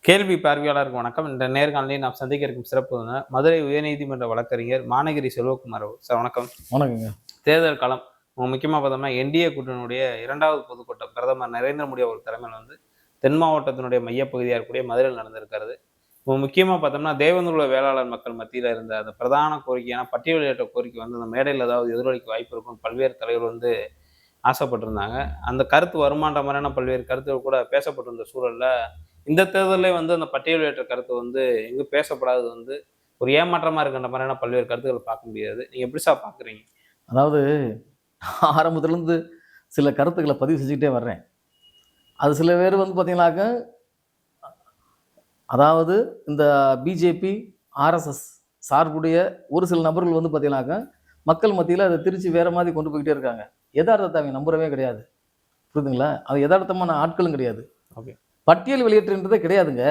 கேள்வி பார்வையாளருக்கு வணக்கம். இந்த நேர்காணலில் நாம் சந்திக்க இருக்கும் சிறப்பு மதுரை உயர்நீதிமன்ற வழக்கறிஞர் மானகிரி செல்வகுமார் சார். வணக்கம். வணக்கங்க. தேர்தல் காலம் முக்கியமாக பார்த்தோம்னா என்டிஏ கூட்டணியுடைய 2வது பொதுக்கூட்டம் பிரதமர் நரேந்திர மோடி அவர் தலைமையில் வந்து தென் மாவட்டத்தினுடைய மையப்பகுதியாக இருக்கக்கூடிய மதுரையில் நடந்திருக்கிறது. முக்கியமாக பார்த்தோம்னா தேவேந்திர வேளாளர் மக்கள் மத்தியில் இருந்த அந்த பிரதான கோரிக்கையான பட்டியலிட்ட கோரிக்கை வந்து அந்த மேடையில் ஏதாவது எதிரொலிக்க வாய்ப்பு இருக்கும் பல்வேறு தலைவர் வந்து ஆசைப்பட்டிருந்தாங்க. அந்த கருத்து வருமான்ற மாதிரியான பல்வேறு கருத்துகள் கூட பேசப்பட்டிருந்த சூழலில் இந்த தேர்தலே வந்து அந்த பட்டியலிட்ட கருத்து வந்து எங்கு பேசப்படாதது வந்து ஒரு ஏமாற்றமா இருக்கின்ற மாதிரியான பல்வேறு கருத்துக்கள் பார்க்க முடியாது. நீங்க எப்படி சார் பாக்குறீங்க? அதாவது ஆரம்பத்திலிருந்து சில கருத்துக்களை பதிவு செஞ்சுக்கிட்டே வர்றேன். அது சில பேர் வந்து பார்த்தீங்கன்னாக்க, அதாவது இந்த பிஜேபி ஆர்எஸ்எஸ் சார்புடைய ஒரு சில நபர்கள் வந்து பார்த்தீங்கன்னாக்க மக்கள் மத்தியில் அதை திருச்சி வேற மாதிரி கொண்டு போய்கிட்டே இருக்காங்க. யதார்த்தத்தை அவங்க நம்புறவே கிடையாது. புரியுதுங்களா? அது யதார்த்தமான ஆட்களும் கிடையாது. ஓகே. பட்டியல் வெளியேற்றுன்றதே கிடையாதுங்க.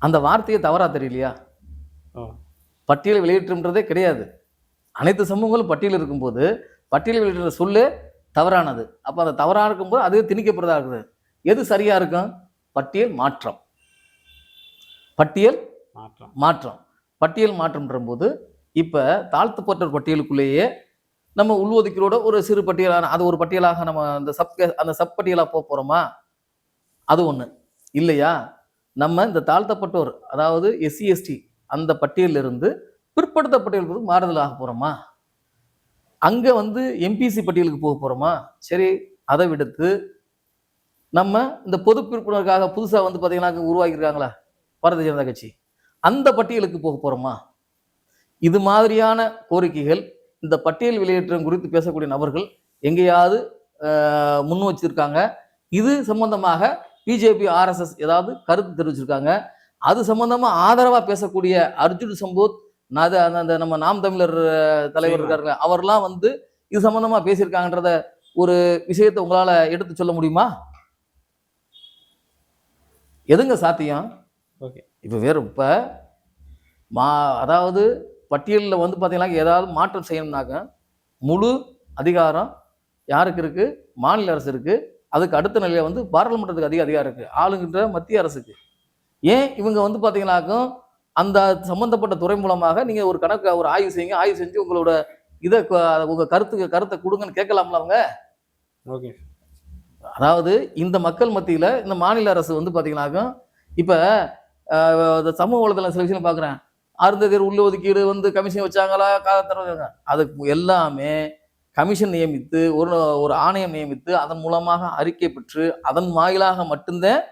அந்த வார்த்தையை தவறா தெரியலையா? பட்டியல் வெளியேற்றுன்றதே கிடையாது. அனைத்து சமூகங்களும் பட்டியல் இருக்கும்போது பட்டியல் வெளியேற்ற சொல்லு தவறானது. அப்போ அந்த தவறாக இருக்கும்போது அது திணிக்கப்படுறதா இருக்குது. எது சரியா இருக்கும்? பட்டியல் மாற்றம். பட்டியல் மாற்றம். பட்டியல் மாற்றம்ன்ற போது இப்போ தாழ்த்தப்பட்ட பட்டியலுக்குள்ளேயே நம்ம உள்ஒதுக்கீடோட ஒரு சிறு பட்டியலான அது ஒரு பட்டியலாக நம்ம அந்த சப் பட்டியலாக போக போகிறோமா? அது ஒன்று இல்லையா? நம்ம இந்த தாழ்த்தப்பட்டோர், அதாவது எஸ்சி எஸ்டி அந்த பட்டியலிருந்து பிற்படுத்த பட்டியலுக்கு மாறுதல் ஆக போகிறோமா? அங்கே வந்து எம்பிசி பட்டியலுக்கு போக போகிறோமா? சரி, அதை விடுத்து நம்ம இந்த பொது பிரிப்பினருக்காக புதுசாக வந்து பார்த்தீங்கன்னா உருவாக்கியிருக்காங்களா பாரதிய ஜனதா கட்சி, அந்த பட்டியலுக்கு போக போகிறோமா? இது மாதிரியான கோரிக்கைகள் இந்த பட்டியல் வெளியேற்றம் குறித்து பேசக்கூடிய நபர்கள் எங்கேயாவது முன் வச்சிருக்காங்க. இது சம்பந்தமாக பிஜேபி ஆர்எஸ்எஸ் ஏதாவது கருத்து தெரிவிச்சிருக்காங்க. அது சம்பந்தமா ஆதரவா பேசக்கூடிய அர்ஜுன் சம்பூத், அந்த நம்ம நாம் தமிழர் தலைவர் இருக்காருங்க, அவர்லாம் வந்து இது சம்பந்தமா பேசியிருக்காங்கன்றத ஒரு விஷயத்தை உங்களால எடுத்து சொல்ல முடியுமா? எதுங்க சாத்தியம்? இப்ப வேற அதாவது பட்டியலில் வந்து பார்த்தீங்கன்னா ஏதாவது மாற்றம் செய்யணும்னாக்க முழு அதிகாரம் யாருக்கு இருக்கு? மாநில அரசு இருக்கு. அதுக்கு அடுத்த நிலையில வந்து பாராளுமன்றத்துக்கு அதிகாரம் இருக்கு, ஆளுங்கின்ற மத்திய அரசுக்கு. ஏன் இவங்க வந்து பார்த்தீங்கன்னாக்கும் அந்த சம்பந்தப்பட்ட துறை மூலமாக நீங்க ஒரு கணக்கு ஒரு ஆய்வு செய்யுங்க, ஆய்வு செஞ்சு உங்களோட இதை உங்க கருத்தை கொடுங்கன்னு கேட்கலாம்ல அவங்க. ஓகே. அதாவது இந்த மக்கள் மத்தியில இந்த மாநில அரசு வந்து பார்த்தீங்கன்னாக்கும் இப்போ சமூக வலைதளம் சில விஷயம் பார்க்குறேன். அருந்ததியர் உள்ள ஒதுக்கீடு வந்து கமிஷன் வச்சாங்களா, காலத்தர அதுக்கு எல்லாமே கமிஷன் நியமித்து ஒரு ஆணையம் நியமித்து அதன் மூலமாக அறிக்கை பெற்று அதன் வாயிலாக மட்டும்தான்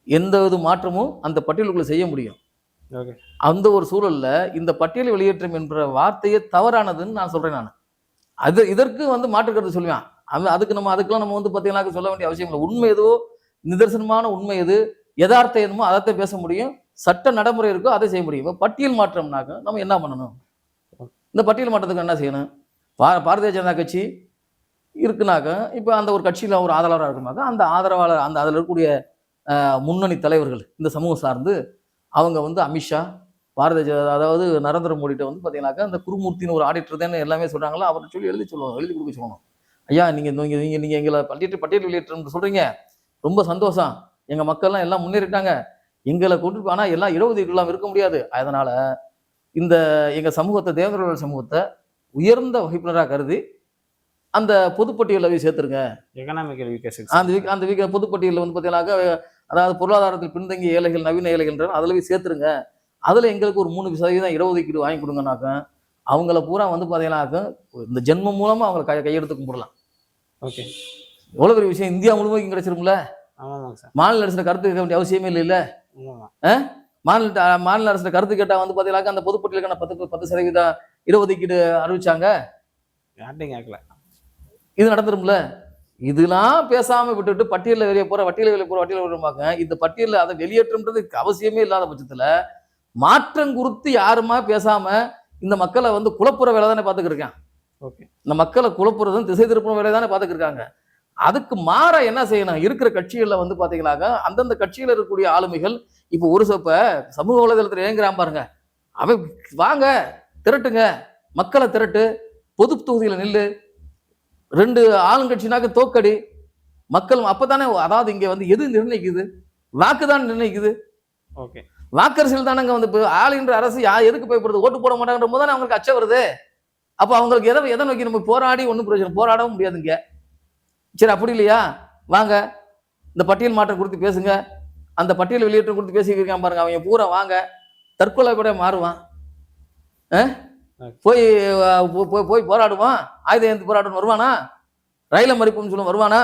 எந்த வித மாற்றமும் அந்த பட்டியலுக்குள்ள செய்ய முடியும். அந்த ஒரு சூழல்ல இந்த பட்டியல் வெளியேற்றம் என்ற வார்த்தையே தவறானதுன்னு நான் சொல்றேன். நான் இதற்கு வந்து மாற்று கருத்து சொல்லுவேன். அதுக்கெல்லாம் நம்ம வந்து பார்த்தீங்கன்னா சொல்ல வேண்டிய அவசியம் இல்லை. உண்மை எதுவோ, நிதர்சனமான உண்மை எது, யதார்த்தம் என்னமோ அதைத்தான் பேச முடியும். சட்ட நடைமுறை இருக்கோ அதை செய்ய முடியும். பட்டியல் மாற்றம்னாக்க நம்ம என்ன பண்ணணும்? இந்த பட்டியல் மாற்றத்துக்கு என்ன செய்யணும்? பாரதிய ஜனதா கட்சி இருக்குனாக்க இப்போ அந்த ஒரு கட்சியில் ஒரு ஆதரவாளராக இருக்குனாக்க அந்த ஆதரவாளர் அந்த அதில் இருக்கக்கூடிய முன்னணி தலைவர்கள் இந்த சமூகம் சார்ந்து அவங்க வந்து அமித்ஷா, பாரதிய ஜனதா, அதாவது நரேந்திர மோடிட்ட வந்து பார்த்தீங்கன்னாக்கா அந்த குருமூர்த்தின்னு ஒரு ஆடிட்டர் தானே எல்லாமே சொல்கிறாங்களோ, அவர்கிட்ட சொல்லி எழுதி கொடுக்க சொல்லணும். ஐயா, நீங்கள் எங்களை பட்டியல் வெளியேற்றம்னு சொல்கிறீங்க, ரொம்ப சந்தோஷம், எங்கள் மக்கள்லாம் எல்லாம் முன்னேறிட்டாங்க, எங்களை கொண்டு ஆனால் எல்லாம் இடஒதுக்கீடுலாம் இருக்க முடியாது, அதனால் இந்த எங்கள் சமூகத்தை, தேவேந்திர சமூகத்தை உயர்ந்த வகுப்பினராக கருதி அந்த பொதுப்பட்டியலில் போய் சேர்த்துருங்க. அந்த பொதுப்பட்டியலில் வந்து பார்த்தீங்கன்னாக்கா, அதாவது பொருளாதாரத்தில் பின்தங்கிய ஏழைகள், நவீன ஏழைகள் அதில் போய் சேர்த்துருங்க. அதில் எங்களுக்கு ஒரு 3% இடஒதுக்கீடு வாங்கி கொடுங்கனாக்க அவங்கள பூரா வந்து பார்த்தீங்கன்னாக்க இந்த ஜென்மம் மூலமாக அவங்களை கையெடுத்து கும்பிடலாம். ஓகே. எவ்வளோ பெரிய விஷயம், இந்தியா முழுமைக்கும் கிடைச்சிருக்கும்ல. ஆமாம் சார். மாநில அரசு கருத்து கேட்க வேண்டிய அவசியமே இல்லை. மாநில அரசு கருத்து கேட்டால் வந்து பார்த்தீங்கன்னாக்கா அந்த பொதுப்பட்டியலுக்கான 10% இடஒதுக்கீடு அறிவிச்சாங்க. இது நடந்துரும்ல. இதெல்லாம் பேசாம விட்டுட்டு பட்டியலில் வெளியே போற இந்த பட்டியலில் அதை வெளியேற்றம்ன்றது அவசியமே இல்லாத பட்சத்துல மாற்றம் குறித்து யாருமா பேசாம இந்த மக்களை வந்து குழப்புற வேலை தானே பார்த்துக்கிட்டு இருக்காங்க. இந்த மக்களை குழப்புறதும் திசை திருப்புற வேலை தானே பார்த்துக்கிட்டு இருக்காங்க. அதுக்கு மாற என்ன செய்யணும்? இருக்கிற கட்சிகள்ல வந்து பாத்தீங்கன்னாக்க அந்தந்த கட்சியில இருக்கக்கூடிய ஆளுமைகள் இப்போ ஒரு சமூக வலைதளத்தில் ஏங்குறான் பாருங்க, அவன் வாங்க திரட்டுங்க, மக்களை திரட்டு, பொது தொகுதியில நில்லு, 2 ஆளுங்கட்சினாக்க தோக்கடி, மக்கள் அப்பதானே. அதாவது இங்க வந்து எது நிர்ணயிக்குது? வாக்கு தான் நிர்ணயிக்குது. ஓகே. வாக்கரசியல் தானங்க வந்து இப்போ ஆளுகின்ற அரசு எதுக்கு பயப்படுது? ஓட்டு போட மாட்டாங்கன்ற போது தானே அவங்களுக்கு அச்சம் வருது. அப்போ அவங்களுக்கு எதை நோக்கி நம்ம போராடி ஒன்றும் பிரயோஜனம், போராடவும் முடியாதுங்க. சரி, அப்படி இல்லையா, வாங்க இந்த பட்டியல் மாற்றம் குறித்து பேசுங்க. அந்த பட்டியல் வெளியேற்றம் குறித்து பேசியிருக்கான் பாருங்க, அவங்க பூரா வாங்க தற்கொலை கூட மாறுவான். போய் போய் போராடுவான், ஆயுதம் ஏந்தி போராட்டம் வருவானா? ரயில மறிப்புன்னு சொல்லுவோம் வருவானா?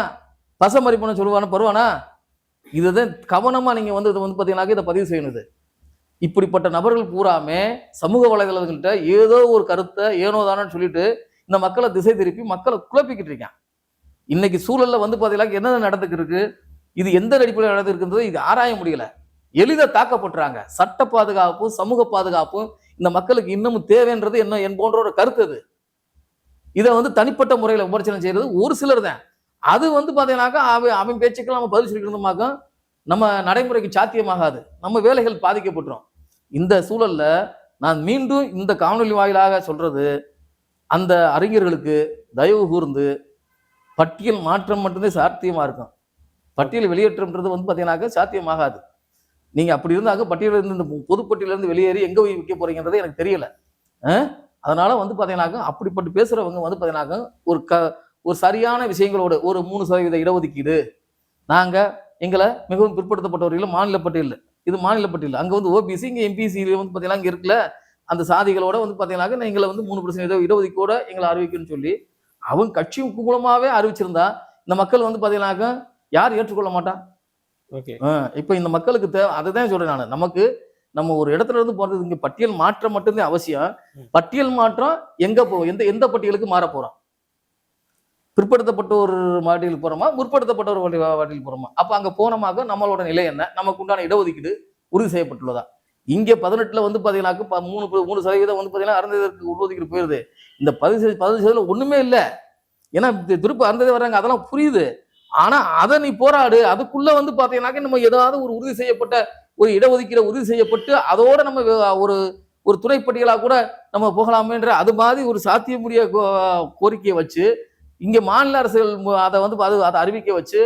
பச மறிப்புன்னு சொல்லுவானா வருவானா? இதுதான் கவனமா நீங்க வந்து இதை வந்து பாத்தீங்கன்னாக்க இதை பதிவு செய்யணுது. இப்படிப்பட்ட நபர்கள் பூராமே சமூக வலைதளங்கள்கிட்ட ஏதோ ஒரு கருத்தை ஏனோதானு சொல்லிட்டு இந்த மக்களை திசை திருப்பி மக்களை குழப்பிக்கிட்டு இருக்கான். இன்னைக்கு சூழல்ல வந்து பாத்தீங்கன்னா என்ன நடந்துக்கு இருக்கு, இது எந்த அடிப்படையில் நடந்திருக்குன்றது இது ஆராய முடியல. எளிதாக தாக்கப்பட்டுறாங்க. சட்ட பாதுகாப்பு, சமூக பாதுகாப்பு இந்த மக்களுக்கு இன்னமும் தேவைன்றது என்ன என் போன்ற ஒரு கருத்து. அது இதை வந்து தனிப்பட்ட முறையில் விமர்சனம் செய்யறது ஒரு சிலர் தான். அது வந்து பாத்தீங்கன்னாக்கா அவன் பேச்சுக்கள் நம்ம பதில் சொல்லிக்கிறதுமாக்க நம்ம நடைமுறைக்கு சாத்தியமாகாது, நம்ம வேலைகள் பாதிக்கப்பட்டுரும். இந்த சூழல்ல நான் மீண்டும் இந்த காணொலி வாயிலாக சொல்றது, அந்த அறிஞர்களுக்கு தயவு கூர்ந்து பட்டியல் மாற்றம் மட்டுமே சாத்தியமா இருக்கும். பட்டியல் வெளியேற்றம்ன்றது வந்து பாத்தீங்கன்னாக்க சாத்தியமாகாது. நீங்க அப்படி இருந்தாக்க பட்டியல இருந்து இந்த பொதுப்பட்டியலிருந்து வெளியேறி எங்க போய் விற்க போறீங்கன்றது எனக்கு தெரியல. அதனால வந்து பாத்தீங்கன்னாக்க அப்படிப்பட்டு பேசுறவங்க வந்து பாத்தீங்கன்னாக்க ஒரு சரியான விஷயங்களோட ஒரு 3% இடஒதுக்கீடு, நாங்க எங்களை மிகவும் பிற்படுத்தப்பட்டவர்கள் மாநில பட்டியல், இது மாநில பட்டியல், அங்க வந்து ஓபிசி, இங்க எம்பிசி வந்து பாத்தீங்கன்னா இங்க இருக்குல்ல அந்த சாதிகளோட வந்து பாத்தீங்கன்னாக்க எங்களை வந்து 3% இடஒதுக்கீடோட எங்களை அறிவிக்கணும்னு சொல்லி அவங்க கட்சி மூலமாவே அறிவிச்சிருந்தா இந்த மக்கள் வந்து பாத்தீங்கன்னாக்க யார் ஏற்றுக்கொள்ள மாட்டா? இப்ப இந்த மக்களுக்கு தேவை, அதுதான் சொல்றேன் நான். நமக்கு நம்ம ஒரு இடத்துல இருந்து போறது இங்க பட்டியல் மாற்றம் மட்டும்தான் அவசியம். பட்டியல் மாற்றம் எங்க எந்த பட்டியலுக்கு மாற போறோம்? பிற்படுத்தப்பட்ட ஒரு வாட்டியில் போறோமா, முற்படுத்தப்பட்ட ஒரு வாட்டியில் போறோமா? அப்ப அங்க போனமாக நம்மளோட நிலை என்ன, நமக்கு உண்டான இடஒதுக்கீடு உறுதி செய்யப்பட்டுள்ளதா? இங்க 18ல வந்து பாத்தீங்கன்னாக்க 3% வந்து பாத்தீங்கன்னா அருந்ததற்கு உள்ஒதுக்கீடு போயிருது. இந்த 10% ஒண்ணுமே இல்லை. ஏன்னா திருப்ப அருந்ததே வர்றாங்க, அதெல்லாம் புரியுது. ஆனா அதை நீ போராடு, அதுக்குள்ள வந்து பாத்தீங்கன்னாக்க நம்ம ஏதாவது ஒரு உறுதி செய்யப்பட்ட ஒரு இடஒதுக்கீடு உறுதி செய்யப்பட்டு அதோட நம்ம ஒரு துணைப்பட்டியலா கூட நம்ம போகலாமேன்ற அது மாதிரி ஒரு சாத்தியமுடைய கோரிக்கையை வச்சு இங்க மாநில அரசுகள் அதை வந்து அதை அறிவிக்க வச்சு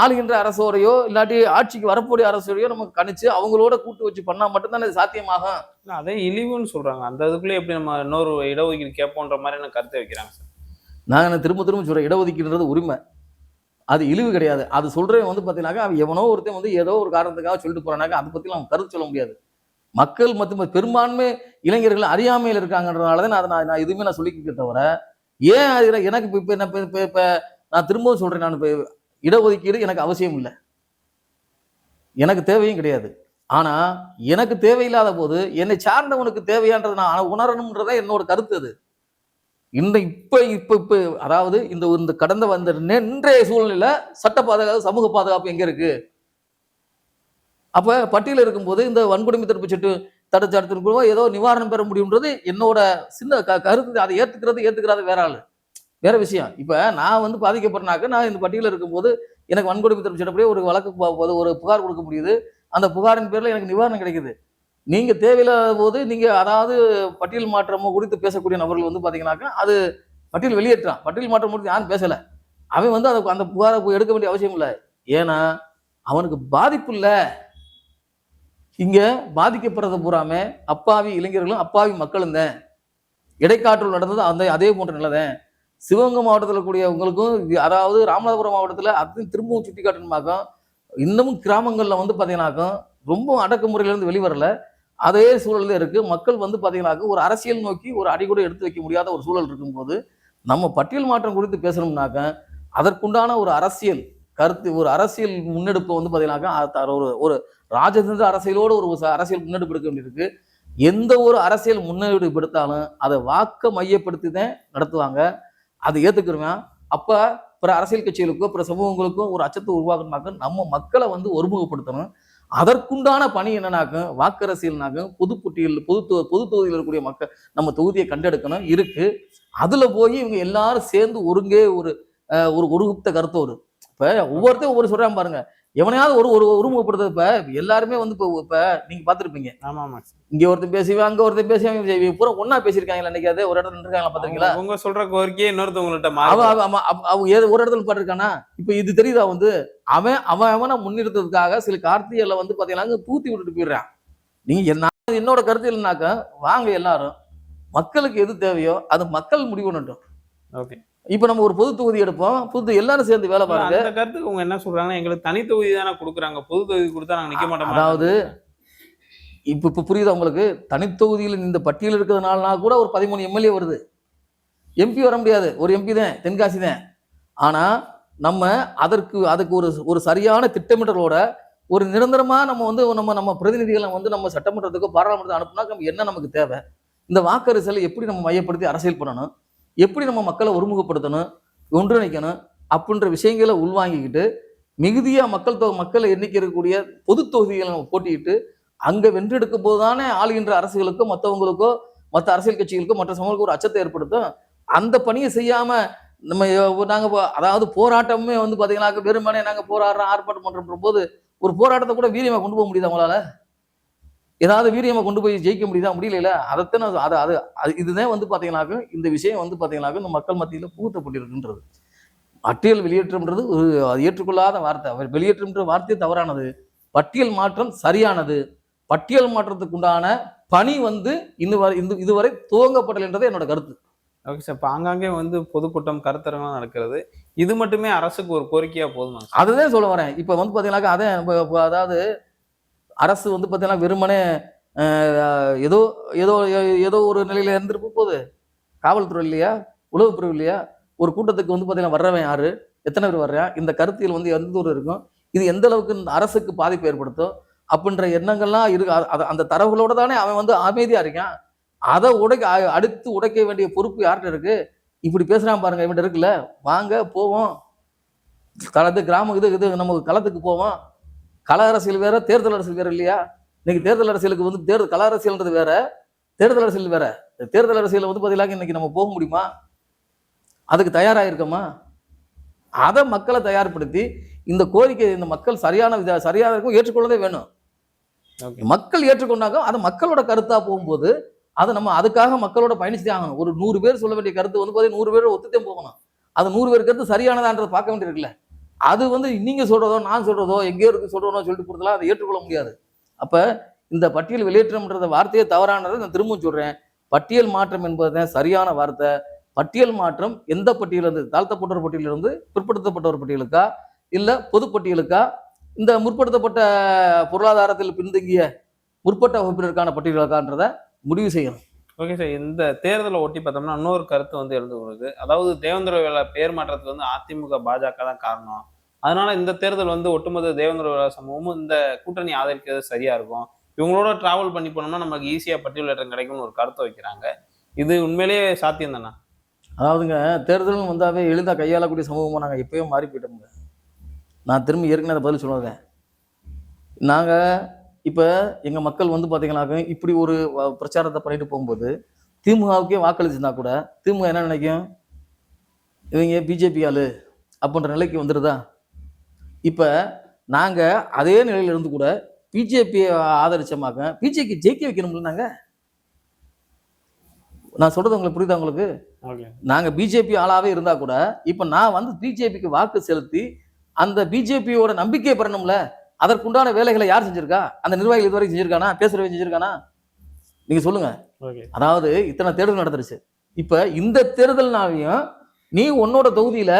ஆளுகின்ற அரசோடையோ இல்லாட்டி ஆட்சிக்கு வரக்கூடிய அரசோடையோ நமக்கு கணிச்சு அவங்களோட கூட்டு வச்சு பண்ணா மட்டும்தான் இது சாத்தியமாகும். அதே இழிவுன்னு சொல்றாங்க. அந்த இதுக்குள்ளே எப்படி நம்ம இன்னொரு இடஒதுக்கீடு கேட்போன்ற மாதிரி எனக்கு கருத்தை வைக்கிறாங்க சார். நான் திரும்ப சொல்றேன், இடஒதுக்கீடுன்றது உரிமை, அது இழிவு கிடையாது. அது சொல்றேன் வந்து பாத்தீங்கன்னாக்கா அவன் எவனோ ஒருத்தன் வந்து ஏதோ ஒரு காரணத்துக்காக சொல்லிட்டு போறானாக்கா அதை பத்தி நம்ம கருத்து சொல்ல முடியாது. மக்கள் மற்றும் பெரும்பான்மை இளைஞர்கள் அறியாமையில் இருக்காங்கன்றதுனாலதான் நான் எதுவுமே நான் சொல்லிக்க தவிர, ஏன் எனக்கு இப்ப நான் திரும்பவும் சொல்றேன், நான் இப்ப இடஒதுக்கீடு எனக்கு அவசியம் இல்லை, எனக்கு தேவையும் கிடையாது. ஆனா எனக்கு தேவையில்லாத போது என்னை சார்ந்தவனுக்கு தேவையான்றது நான் உணரணும்ன்றதான் என்னோட கருத்து. அது இப்ப அதாவது இந்த கடந்த வந்த இன்றைய சூழ்நிலையில சட்ட பாதுகாப்பு, சமூக பாதுகாப்பு எங்க இருக்கு? அப்ப பட்டியல இருக்கும்போது இந்த வன்கொடுமை தடுப்பு சட்டம் தடுத்து ஏதோ நிவாரணம் பெற முடியும்ன்றது என்னோட சின்ன கருத்து. அதை ஏத்துக்கிறது வேற விஷயம். இப்ப நான் வந்து பாதிக்கப்படுறனாக்க நான் இந்த பட்டியல இருக்கும்போது எனக்கு வன்கொடுமை தடுப்பு சட்டப்படி ஒரு வழக்கு ஒரு புகார் கொடுக்க முடியுது. அந்த புகாரின் பேர்ல எனக்கு நிவாரணம் கிடைக்குது. நீங்க தேவையில்லாத போது நீங்க அதாவது பட்டியல் மாற்றமோ குறித்து பேசக்கூடிய நபர்கள் வந்து பாத்தீங்கன்னாக்கா அது பட்டியல் வெளியேற்றான். பட்டியல் மாற்றம் முடித்து யாரும் பேசல. அவன் வந்து அந்த புகாரை எடுக்க வேண்டிய அவசியம் இல்லை. ஏன்னா அவனுக்கு பாதிப்பு இல்லை. இங்க பாதிக்கப்படுறது பூராமே அப்பாவி இளைஞர்களும் அப்பாவி மக்களும் தான். இடைக்காற்றல் நடந்தது அதே போன்ற நிலைதான். சிவகங்கை மாவட்டத்தில் கூடியவங்களுக்கும், அதாவது ராமநாதபுரம் மாவட்டத்தில் அது திரும்பவும் சுட்டி காட்டணுமாக்கும் இன்னமும் கிராமங்கள்ல வந்து பாத்தீங்கன்னாக்கும் ரொம்ப அடக்குமுறையிலிருந்து வெளிவரல, அதே சூழல்ல இருக்கு. மக்கள் வந்து பாத்தீங்கன்னாக்க ஒரு அரசியல் நோக்கி ஒரு அடி கூட எடுத்து வைக்க முடியாத ஒரு சூழல் இருக்கும்போது நம்ம பட்டியல் மாற்றம் குறித்து பேசணும்னாக்க அதற்குண்டான ஒரு அரசியல் கருத்து, ஒரு அரசியல் முன்னெடுப்பு வந்து பாத்தீங்கன்னாக்கா ஒரு ராஜதந்திர அரசியலோடு ஒரு அரசியல் முன்னெடுப்பு எடுக்க வேண்டியிருக்கு. எந்த ஒரு அரசியல் முன்னெடுப்பு எடுத்தாலும் அதை வாக்க மையப்படுத்தி தான் நடத்துவாங்க. அதை ஏத்துக்கிறவன் அப்ப பிற அரசியல் கட்சிகளுக்கோ பிற சமூகங்களுக்கும் ஒரு அச்சத்தை உருவாக்கணும்னாக்க நம்ம மக்களை வந்து ஒருமுகப்படுத்தணும். அதற்குண்டான பணி என்னன்னாக்கும் வாக்கரசியல்னாக்கும் பொது தொகுதியில் இருக்கக்கூடிய மக்கள் நம்ம தொகுதியை கண்டெடுக்கணும் இருக்கு. அதுல போய் இவங்க எல்லாரும் சேர்ந்து ஒருங்கே ஒரு ஒருகுப்த கருத்தோடு இப்ப ஒவ்வொருத்தையும் ஒவ்வொரு சொல்றான் பாருங்க. எவனையாவது ஒரு ஒரு உருவகப்படுத்துறது. இப்ப எல்லாருமே வந்து இப்ப நீங்க பாத்துருப்பீங்க, ஆமா ஆமா. இங்க ஒருத்தன் பேசுவேன், அங்க ஒருத்தன் பேசுவேன், பூரா ஒன்னா பேசியிருக்காங்களா என்னைக்காவது ஒரு இடத்துல இருக்காங்களா பாத்திருக்கீங்களா? அவங்க சொல்ற கோரிக்கையே இன்னொருத்தவங்கள்ட்ட அவன் மாறி அவன் அவன் அவன் ஏதோ ஒரு இடத்துல பாட்டிருக்கானா? இப்ப இது தெரியுதா வந்து அவனை முன்னிறுத்ததுக்காக சில கார்த்திகளை வந்து பாத்தீங்கன்னா தூத்தி விட்டுட்டு போயிடுறான். நீங்க நான் என்னோட கருத்து இல்லைனாக்கா, வாங்க எல்லாரும் மக்களுக்கு எது தேவையோ அது மக்கள் முடிவு பண்ணட்டும். ஓகே. இப்ப நம்ம ஒரு பொது தொகுதி எடுப்போம், பொது எல்லாரும் சேர்ந்து வேலை பாருங்க. அந்த கருத்துக்கு அவங்க என்ன சொல்றாங்கன்னா, எங்களுக்கு தனி தொகுதி தானே குடுக்குறாங்க, பொது தொகுதி கொடுத்தா நாங்க நிக்க மாட்டோமா? அதாவது இப்ப புரியுதா உங்களுக்கு? தனித்தொகுதியில் இந்த பட்டியல் இருக்கிறதுனாலனா கூட ஒரு 13 எம்எல்ஏ வருது. எம்பி வர முடியாது, ஒரு எம்பி தான், தென்காசி தான். ஆனா நம்ம அதுக்கு ஒரு ஒரு சரியான திட்டமிடலோட ஒரு நிரந்தரமா நம்ம வந்து நம்ம பிரதிநிதிகளை வந்து நம்ம சட்டமன்றத்துக்கோ பாராளுமன்றத்துக்கு அனுப்புனா நம்ம என்ன நமக்கு தேவை, இந்த வாக்கரிசலை எப்படி நம்ம மையப்படுத்தி அரசியல் பண்ணணும், எப்படி நம்ம மக்களை ஒருமுகப்படுத்தணும், ஒன்றிணைக்கணும் அப்படின்ற விஷயங்களை உள்வாங்கிக்கிட்டு மிகுதியா மக்கள் எண்ணிக்கை இருக்கக்கூடிய பொது தொகுதிகளை நம்ம போட்டியிட்டு அங்க வென்றெடுக்கும் போதுதானே ஆளுகின்ற அரசுகளுக்கோ மற்றவங்களுக்கோ மற்ற அரசியல் கட்சிகளுக்கோ மற்ற சமூகங்களுக்கு ஒரு அச்சத்தை ஏற்படுத்தும். அந்த பணியை செய்யாம நம்ம நாங்க அதாவது போராட்டமே வந்து பாத்தீங்கன்னா வெறுமனே நாங்க போராடுறோம் ஆர்ப்பாட்டம் பண்ற போது ஒரு போராட்டத்தை கூட வீரியமா கொண்டு போக முடியுது அவங்களால? ஏதாவது வீரியமா கொண்டு போய் ஜெயிக்க முடியுதா? முடியல. அதைத்தான் அது அது இதுதான் வந்து பாத்தீங்கன்னாக்க இந்த விஷயம் வந்து பாத்தீங்கன்னாக்க இந்த மக்கள் மத்தியில புகுத்தப்பட்டிருக்குன்றது. பட்டியல் வெளியேற்றம்ன்றது ஒரு ஏற்றுக்கொள்ளாத வார்த்தை. அவர் வெளியேற்றம்ன்ற வார்த்தை தவறானது. பட்டியல் மாற்றம் சரியானது. பட்டியல் மாற்றத்துக்கு உண்டான பணி வந்து இதுவரை துவங்கப்படலை என்றது என்னோட கருத்து. Okay sir. இப்போ ஆங்காங்கே வந்து பொதுக்கூட்டம், கருத்தரங்கெல்லாம் நடக்கிறது. இது மட்டுமே அரசுக்கு ஒரு கோரிக்கையா போதுமா? அதுதான் சொல்ல வரேன். இப்ப வந்து பாத்தீங்கன்னாக்கா அதான் அதாவது அரசு வந்து பாத்தீங்கன்னா வெறுமனே ஏதோ ஏதோ ஏதோ ஒரு நிலையில இருந்திருக்க போகுது. காவல்துறை இல்லையா, உளவுத்துறை இல்லையா, ஒரு கூட்டத்துக்கு வந்து பாத்தீங்கன்னா வர்றவன் யாரு, எத்தனை பேர் வர்றான், இந்த கருத்தியல் வந்து எந்த தூரம் இருக்கும், இது எந்த அளவுக்கு இந்த அரசுக்கு பாதிப்பு ஏற்படுத்தும் அப்படின்ற எண்ணங்கள்லாம் இருக்கு. அந்த தரவுகளோட தானே அவன் வந்து அமைதியா இருக்கான். அதை அடுத்து உடைக்க வேண்டிய பொறுப்பு யார்கிட்ட இருக்கு? இப்படி பேசுறான் பாருங்க, இவன்கிட்ட இருக்குல்ல, வாங்க போவோம் கிராமம் இது நம்ம களத்துக்கு போவோம். கள அரசியல் வேற, தேர்தல் அரசியல் வேற இல்லையா? இன்னைக்கு தேர்தல் அரசியலுக்கு வந்து கள அரசியல்ன்றது வேற, தேர்தல் அரசியல் வேற. தேர்தல் அரசியல் வந்து பாத்தீங்கன்னா இன்னைக்கு நம்ம போக முடியுமா? அதுக்கு தயாராயிருக்கோமா? அதை மக்களை தயார்படுத்தி இந்த கோரிக்கை இந்த மக்கள் சரியான ஏற்றுக்கொள்ளவே வேணும். மக்கள் ஏற்றுக்கொண்டாங்க அது மக்களோட கருத்தா போகும்போது அதை நம்ம அதுக்காக மக்களோட பயணிச்சுதான் ஆகணும். ஒரு 100 பேர் சொல்ல வேண்டிய கருத்து வந்து பாத்தீங்கன்னா 100 பேர் ஒத்துத்தான் போகணும். அது 100 பேர் கருத்து சரியானதான்றதை பார்க்க வேண்டியிருக்குல்ல. அது வந்து நீங்க சொல்றதோ நான் சொல்றதோ எங்கேயோ இருக்கு சொல்றதோ சொல்லிட்டு கொடுத்தலாம் அதை ஏற்றுக்கொள்ள முடியாது. அப்ப இந்த பட்டியல் வெளியேற்றம்ன்ற வார்த்தையே தவறானதை நான் திரும்பவும் சொல்றேன். பட்டியல் மாற்றம் என்பதுதான் சரியான வார்த்தை. பட்டியல் மாற்றம் எந்த பட்டியலிருந்து, தாழ்த்தப்பட்டோர் பட்டியலிருந்து பிற்படுத்தப்பட்டோர் பட்டியலுக்கா, இல்ல பொது பட்டியலுக்கா, இந்த முற்படுத்தப்பட்ட பொருளாதாரத்தில் பின்தங்கிய முற்பட்ட வகுப்பினருக்கான பட்டியலுக்கான்றதை முடிவு செய்யணும். Okay sir. இந்த தேர்தலை ஒட்டி பார்த்தோம்னா இன்னொரு கருத்து வந்து எழுந்து வருது. அதாவது தேவேந்திர வேலா பேர் மாற்றத்துக்கு வந்து அதிமுக, பாஜக தான் காரணம். அதனால இந்த தேர்தல் வந்து ஒட்டுமொத்த தேவேந்திர வேலா சமூகமும் இந்த கூட்டணி ஆதரிக்கிறது சரியா இருக்கும். இவங்களோட டிராவல் பண்ணி போனோம்னா நமக்கு ஈஸியா பட்டியலேற்றம் கிடைக்கும்னு ஒரு கருத்தை வைக்கிறாங்க. இது உண்மையிலேயே சாத்தியம் தானா? அதாவதுங்க, தேர்தல் வந்தாவே எளிதாக கையாளக்கூடிய சமூகமா நாங்கள் இப்பயும் மாறி போயிட்டோம்ங்க. நான் திரும்பி ஏற்கனவே அதை பதில் சொல்லுவேன். நாங்கள் இப்போ எங்கள் மக்கள் வந்து பார்த்தீங்கன்னாக்க இப்படி ஒரு பிரச்சாரத்தை பண்ணிட்டு போகும்போது திமுகவுக்கே வாக்களிச்சுருந்தா கூட திமுக என்ன நினைக்கும், இவங்க பிஜேபி ஆளு அப்படின்ற நிலைக்கு வந்துடுதா? இப்போ நாங்கள் அதே நிலையில இருந்து கூட பிஜேபியை ஆதரிச்சமாக்க பிஜேபி ஜெயிக்க வைக்கணும்ல. நான் சொல்றது உங்களுக்கு புரியுதா உங்களுக்கு? நாங்க பிஜேபி ஆளாவே இருந்தா கூட இப்ப நான் வந்து பிஜேபிக்கு வாக்கு செலுத்தி அந்த பிஜேபியோட நம்பிக்கையை பெறணும்ல. அதற்குண்டான வேலைகளை யார் செஞ்சிருக்கா? அந்த நிர்வாகிகள் இதுவரை செஞ்சிருக்கானா? பேசுறவங்க செஞ்சிருக்கானா? நீங்க சொல்லுங்க. அதாவது இத்தனை தேர்தல் நடந்துருச்சு. இப்ப இந்த தேர்தல்னாலையும் நீ உன்னோட தொகுதியில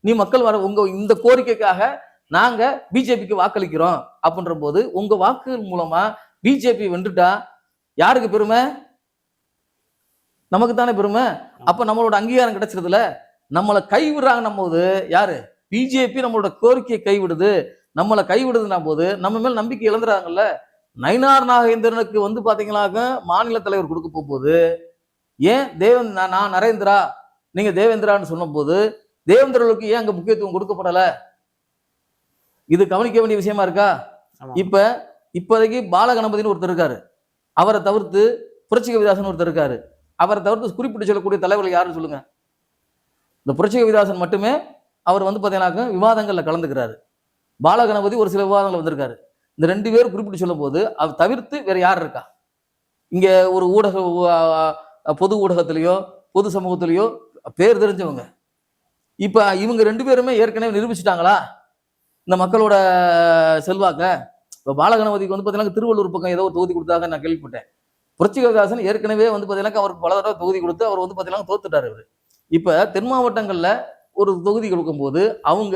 நீ மக்கள் வர உங்க இந்த கோரிக்கைக்காக நாங்க பிஜேபிக்கு வாக்களிக்கிறோம் அப்படின்ற போது உங்க வாக்குகள் மூலமா பிஜேபி வென்றுட்டா யாருக்கு பெருமை? நமக்கு தானே பெருமை. அப்ப நம்மளோட அங்கீகாரம் கிடைச்சிருதுல. நம்மளை கைவிடுறாங்க போது யாரு? பிஜேபி நம்மளோட கோரிக்கையை கைவிடுது. நம்மளை கைவிடுதுன்னா போது நம்ம மேல நம்பிக்கை இழந்துறாங்கல்ல. நயினார் நாகேந்திரனுக்கு வந்து பாத்தீங்கன்னாக்க மாநில தலைவர் கொடுக்க போகும்போது ஏன் நான் நரேந்திரா நீங்க தேவேந்திரான்னு சொன்ன போது தேவேந்திரர்களுக்கு ஏன் அங்க முக்கியத்துவம் கொடுக்கப்படல? இது கவனிக்க வேண்டிய விஷயமா இருக்கா? இப்போதைக்கு பாலகணபதினு ஒருத்தர் இருக்காரு. அவரை தவிர்த்து புரட்சி கவிதாசன் ஒருத்தர் இருக்காரு. அவரை தவிர்த்து குறிப்பிட்டு சொல்லக்கூடிய தலைவர்கள் யாருன்னு சொல்லுங்க. இந்த புரட்சி கவிதாசன் மட்டுமே அவர் வந்து பாத்தீங்கன்னாக்க விவாதங்கள்ல கலந்துக்கிறாரு. பாலகணபதி ஒரு சில விவாதங்கள் வந்திருக்காரு. இந்த 2 பேரும் குறிப்பிட்டு சொல்லும்போது அவர் தவிர்த்து வேற யார் இருக்கா? இங்க ஒரு ஊடக பொது ஊடகத்திலேயோ பொது சமூகத்திலேயோ பேர் தெரிஞ்சவங்க. இப்ப இவங்க 2 பேருமே ஏற்கனவே நிரூபிச்சுட்டாங்களா இந்த மக்களோட செல்வாக்க? இப்ப பாலகணபதிக்கு வந்து பாத்தீங்கன்னா திருவள்ளூர் பக்கம் ஏதோ ஒரு தொகுதி கொடுத்தாங்க நான் கேள்விப்பட்டேன். புரட்சிகரதாசன் ஏற்கனவே வந்து பாத்தீங்கன்னா அவருக்கு பல தடவை தொகுதி கொடுத்து அவர் வந்து பாத்தீங்கன்னா தோத்துட்டாரு அவரு. இப்ப தென் மாவட்டங்கள்ல ஒரு தொகுதி கொடுக்கும்போது அவங்க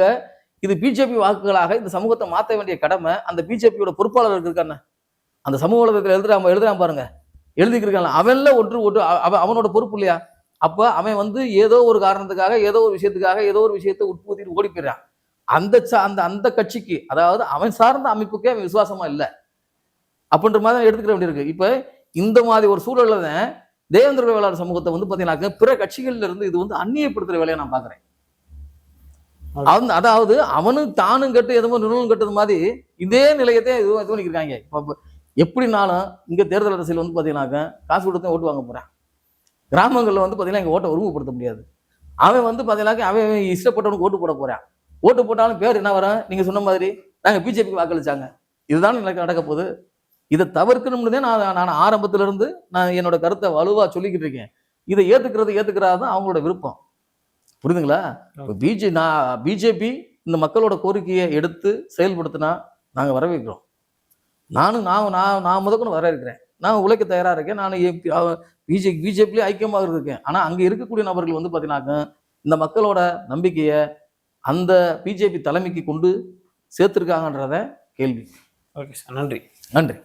இது பிஜேபி வாக்குகளாக இந்த சமூகத்தை மாற்ற வேண்டிய கடமை அந்த பிஜேபியோட பொறுப்பாளருக்கு இருக்கானே. அந்த சமூக வலைதளத்தில் எழுதுறான் பாருங்க, எழுதிக்கிருக்காங்க. அவன்ல ஒன்று அவனோட பொறுப்பு இல்லையா? அப்ப அவன் வந்து ஏதோ ஒரு காரணத்துக்காக ஏதோ ஒரு விஷயத்துக்காக ஏதோ ஒரு விஷயத்தை உட்புகுத்திட்டு ஓடி போயிடறான். அந்த அந்த அந்த கட்சிக்கு, அதாவது அவன் சார்ந்த அமைப்புக்கே அவன் விசுவாசமா இல்ல அப்படின்ற மாதிரி எடுத்துக்கிற வேண்டியிருக்கு. இப்ப இந்த மாதிரி ஒரு சூழல்ல தான் தேவேந்திர வேளாளர் சமூகத்தை வந்து பாத்தீங்கன்னா பிற கட்சிகள்ல இருந்து இது வந்து அந்நியப்படுத்துற வேலையை நான் பாக்குறேன். அதாவது அவனும் தானும் கட்டு எதுவும் நிறுவனம் கட்டுறது மாதிரி இதே நிலையத்தை இது பண்ணிருக்காங்க. இப்ப எப்படினாலும் இங்க தேர்தல் அரசியல் வந்து பாத்தீங்கன்னாக்க காசு கொடுத்து ஓட்டு வாங்க போறேன். கிராமங்கள்ல வந்து பாத்தீங்கன்னா எங்க ஓட்டை உருவப்படுத்த முடியாது. அவன் வந்து பாத்தீங்கன்னா அவன் இஷ்டப்பட்டவனுக்கு ஓட்டு போட போறான். ஓட்டு போட்டாலும் பேர் என்ன வரும்? நீங்க சொன்ன மாதிரி நாங்க பிஜேபிக்கு வாக்களிச்சாங்க. இதுதான் எனக்கு நடக்க போகுது. இதை தவிர்க்கணும்னு தான் நான் ஆரம்பத்துல இருந்து நான் என்னோட கருத்தை வலுவா சொல்லிக்கிட்டு இருக்கேன். இதை ஏத்துக்கிறது தான் அவங்களோட விருப்பம். புரியுதுங்களா? பிஜேபி இந்த மக்களோட கோரிக்கையை எடுத்து செயல்படுத்தினா நாங்க வரவேற்கிறோம். நான் முதற்கொண்டு வரவேற்கிறேன். நான் உழைக்க தயாரா இருக்கேன். நான் பிஜேபியிலே ஐக்கியமாக இருக்கேன். ஆனா அங்க இருக்கக்கூடிய நபர்கள் வந்து பாத்தீங்கன்னாக்க இந்த மக்களோட நம்பிக்கையை அந்த பிஜேபி தலைமைக்கு கொண்டு சேர்த்திருக்காங்கன்றத கேள்வி. ஓகே சார், நன்றி. நன்றி.